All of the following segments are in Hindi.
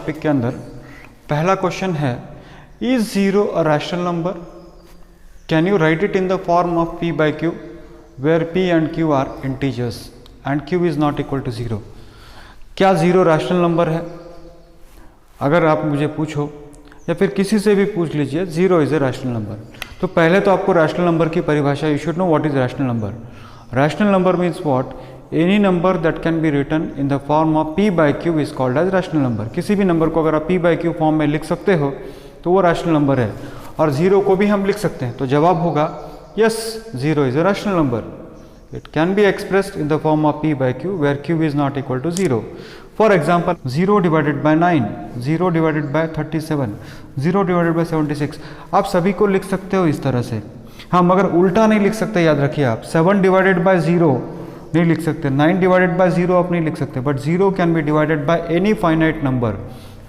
टॉपिक के अंदर पहला क्वेश्चन है, is zero a rational number? Can you write it in the form of p by q where p and q are integers and q is not equal to zero? क्या जीरो रैशनल नंबर है? अगर आप मुझे पूछो या फिर किसी से भी पूछ लीजिए zero is a rational number, तो पहले तो आपको रैशनल नंबर की परिभाषा, you should know what is rational number. Rational number means what? Any number that can be written in the form of p by q is called as rational number. किसी भी नंबर को अगर आप p by q फॉर्म में लिख सकते हो तो वो रैशनल नंबर है. और जीरो को भी हम लिख सकते हैं, तो जवाब होगा yes, zero is a rational number. It can be expressed in the form of p by q where q is not equal to zero. For example 0 divided by 9, 0 divided by 37, 0 divided by 76, आप सभी को लिख सकते हो इस तरह से. हाँ, मगर उल्टा नहीं लिख सकते, याद रखिए आप. 7 डिवाइडेड बाय 0 नहीं लिख सकते, 9 डिवाइडेड बाय 0 आप नहीं लिख सकते, but 0 can be divided by any finite number,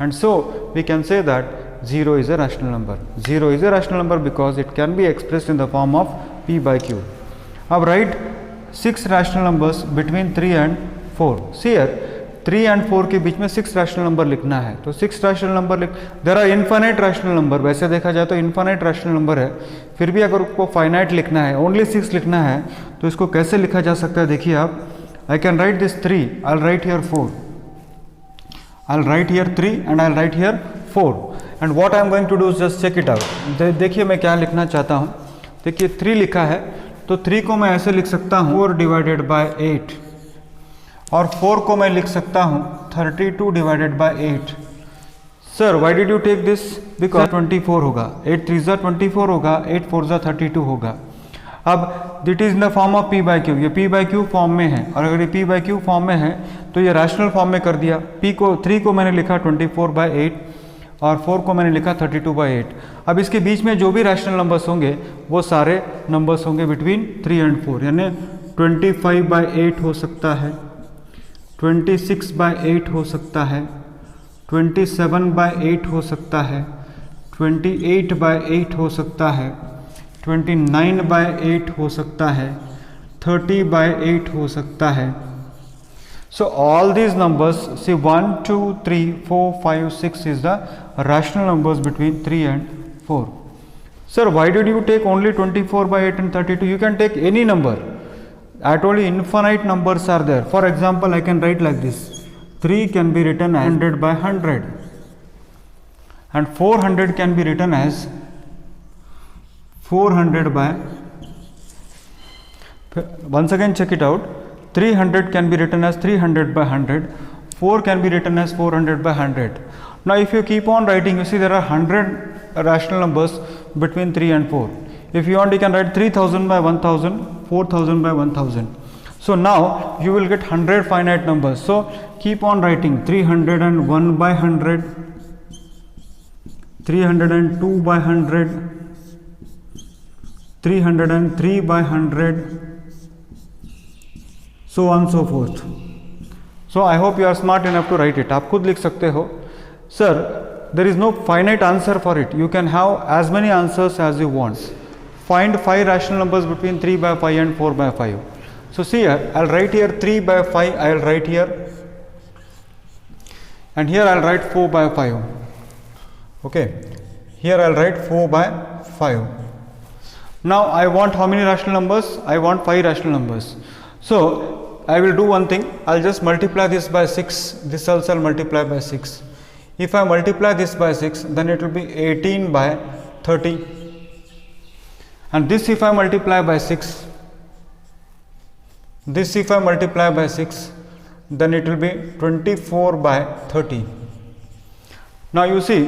and so we can say that 0 is a rational number. 0 is a rational number because it can be expressed in the form of p by q. Now write 6 rational numbers between 3 and 4. See here, 3 and 4 के बीच में 6 rational number लिखना है, तो 6 rational number लिख. There are infinite rational number. वैसे देखा जाए तो infinite rational number है, फिर भी अगर उसको finite लिखना है, only 6 लिखना है, तो इसको कैसे लिखा जा सकता है? देखिए आप, I can write this 3, I'll write here 4, I'll write here 3 and I'll write here 4. And what I am going to do is just check it out. देखिए मैं क्या लिखना चाहता हूँ. देखिए 3 लिखा है, तो 3 को मैं ऐसे लिख सकता हूँ 4 डिवाइडेड बाय 8, और 4 को मैं लिख सकता हूँ 32 divided by 8. Sir why did you take this? Because 24 होगा, 8 3 जा 24 होगा, 8 4 जा 32 होगा. अब that is in the form of p by q, ये p by q फॉर्म में है, और अगर ये p by q फॉर्म में है तो ये रैशनल फॉर्म में कर दिया. 3 को मैंने लिखा 24 बाय 8 और 4 को मैंने लिखा 32 बाय 8. अब इसके बीच में जो भी रैशनल नंबर्स होंगे वो सारे नंबर्स होंगे बिटवीन 3 एंड 4, यानी 25 बाय 8 हो सकता है, 26 बाय 8 हो सकता है, 27 बाय 8 हो सकता है, 28 बाय 8 हो सकता है, 29 बाय 8 हो सकता है, 30 बाय 8 हो सकता है. So all these numbers, see 1, 2, 3, 4, 5, 6 is the rational numbers between 3 and 4. Sir, why did you take only 24 by 8 and 32? You can take any number. I told you infinite numbers are there. For example, I can write like this. 3 can be written as 100 by 100. And 400 can be written as 400 by, once again check it out, 300 can be written as 300 by 100, 4 can be written as 400 by 100. Now if you keep on writing, you see there are 100 rational numbers between 3 and 4. If you want, you can write 3000 by 1000, 4000 by 1000. So now you will get 100 finite numbers. So keep on writing 301 by 100, 302 by 100, 303 by 100, so on so forth. So I hope you are smart enough to write it. आप खुद लिख सकते हो. Sir, there is no finite answer for it. You can have as many answers as you want. Find 5 rational numbers between 3 by 5 and 4 by 5. So see here, I'll write here 3 by 5, I'll write here, and here I'll write 4 by 5. Okay, here I'll write 4 by 5. Now I want how many rational numbers? I want 5 rational numbers. So I will do one thing, I'll just multiply this by 6, this also I'll multiply by 6. If I multiply this by 6, then it will be 18 by 30. And this if I multiply by 6, this if I multiply by 6, then it will be 24 by 30. Now you see,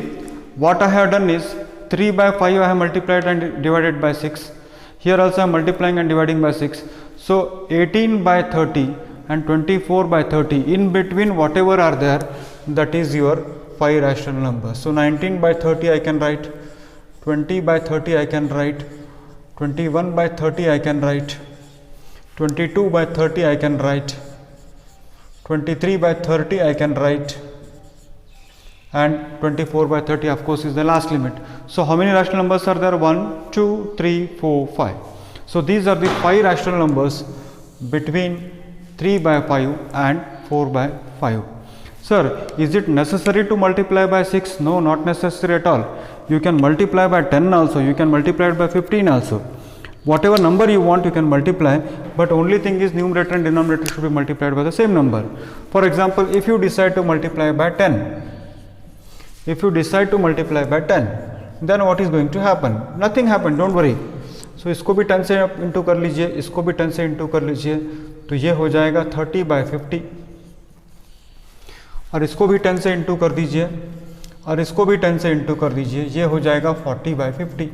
what I have done is 3 by 5 I have multiplied and divided by 6. Here also I am multiplying and dividing by 6. So 18 by 30 and 24 by 30, in between whatever are there, that is your 5 rational numbers. So 19 by 30 I can write, 20 by 30 I can write, 21 by 30 I can write, 22 by 30 I can write, 23 by 30 I can write, and 24 by 30 of course is the last limit. So how many rational numbers are there? 1, 2, 3, 4, 5. So these are the 5 rational numbers between 3 by 5 and 4 by 5. Sir, is it necessary to multiply by 6? No, not necessary at all. You can multiply by 10 also, you can multiply it by 15 also. Whatever number you want you can multiply, but only thing is numerator and denominator should be multiplied by the same number. For example, if you decide to multiply by 10, then what is going to happen? Nothing happen, don't worry. So इसको भी 10 से इंटू कर लीजिए, इसको भी 10 से इंटू कर लीजिए, तो ये हो जाएगा 30/50, और इसको भी 10 से इंटू कर दीजिए, और इसको भी 10 से इंटू कर दीजिए, ये हो जाएगा 40/50।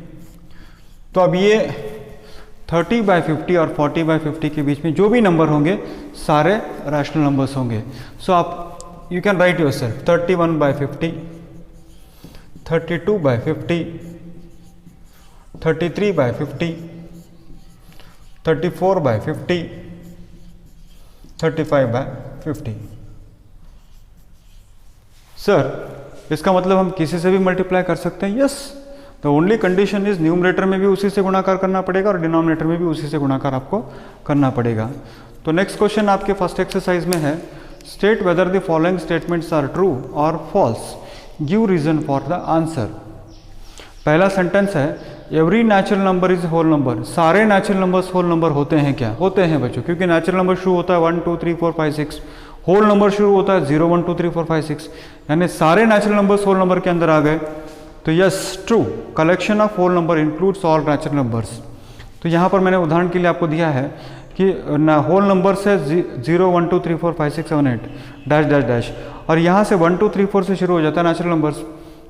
तो अब ये 30/50 और 40/50 के बीच में जो भी नंबर होंगे सारे रैशनल नंबर्स होंगे। सो आप you can write yourself 31/50, 32/50, 33/50, 34/50, 35/50। Sir, इसका मतलब हम किसी से भी मल्टीप्लाई कर सकते हैं? Yes, the only condition is numerator में भी उसी से गुणाकार करना पड़ेगा और डिनोमिनेटर में भी उसी से गुणाकार आपको करना पड़ेगा। तो नेक्स्ट क्वेश्चन आपके फर्स्ट एक्सरसाइज में है, state whether the following statements are true और false, give reason for the answer. पहला सेंटेंस है, every natural number is whole number. सारे नेचुरल नंबर्स होल नंबर होते हैं क्या? होते हैं बच्चों, क्योंकि नेचुरल नंबर शुरू होता है 1 2 3 4 5 6, होल नंबर शुरू होता है 0 1 2 3 4 5 6, यानी सारे नेचुरल नंबर्स होल नंबर के अंदर आ गए। तो yes, true, collection of whole number includes all natural numbers. तो यहाँ पर मैंने उदाहरण के लिए आपको दिया है कि होल नंबर्स है 0 1 2 3 4 5 6 7 8 डैश डैश डैश, और यहाँ से 1 2 3 4 से शुरू हो जाता है नेचुरल नंबर्स।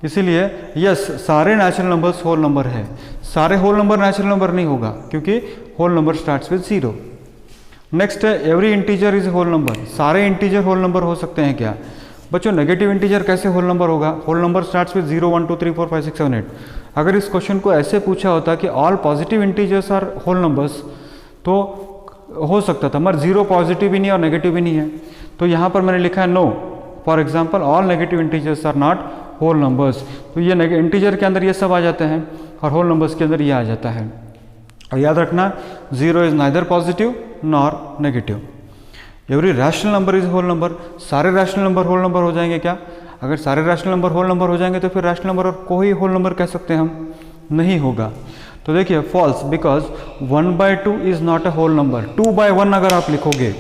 इसीलिए यस, सारे नेचुरल नंबर्स होल नंबर है। सारे होल नंबर नेचुरल नंबर नहीं होगा, क्योंकि whole number starts with 0। Next है, every integer is whole number. सारे इंटीजर होल नंबर हो सकते हैं क्या? बच्चों, नेगेटिव इंटीजर कैसे होल नंबर होगा? Whole number starts with 0 1 2 3 4 5 6 7 8। अगर इस क्वेश्चन को ऐसे पूछा होता कि all positive integers are whole numbers, तो हो सकता था, मगर 0 पॉजिटिव भी नहीं और नेगेटिव भी नहीं है। तो यहाँ पर मैंने लिखा है no, for example all negative integers are not whole numbers. तो ये इंटीजर के अंदर ये सब आ जाते हैं और होल नंबर्स के अंदर ये आ जाता है। और याद रखना, 0 is neither positive nor negative. Every rational number is whole number. सारे रैशनल नंबर होल नंबर हो जाएंगे क्या? अगर सारे रैशनल नंबर होल नंबर हो जाएंगे तो फिर रैशनल नंबर और कोई होल नंबर कह सकते हैं हम? नहीं होगा। तो देखिए, false, because 1/2 is not a whole number. 2/1 अगर आप लिखोगे,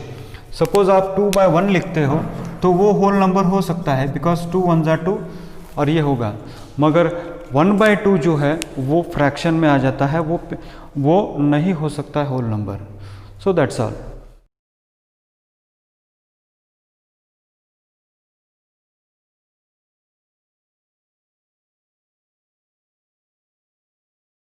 सपोज आप 2/1 लिखते हो, तो वो होल नंबर हो सकता है, बिकॉज 2 1 जा 2 और ये होगा। मगर 1/2 जो है वो फ्रैक्शन में आ जाता है, वो नहीं हो सकता है whole number. So that's all.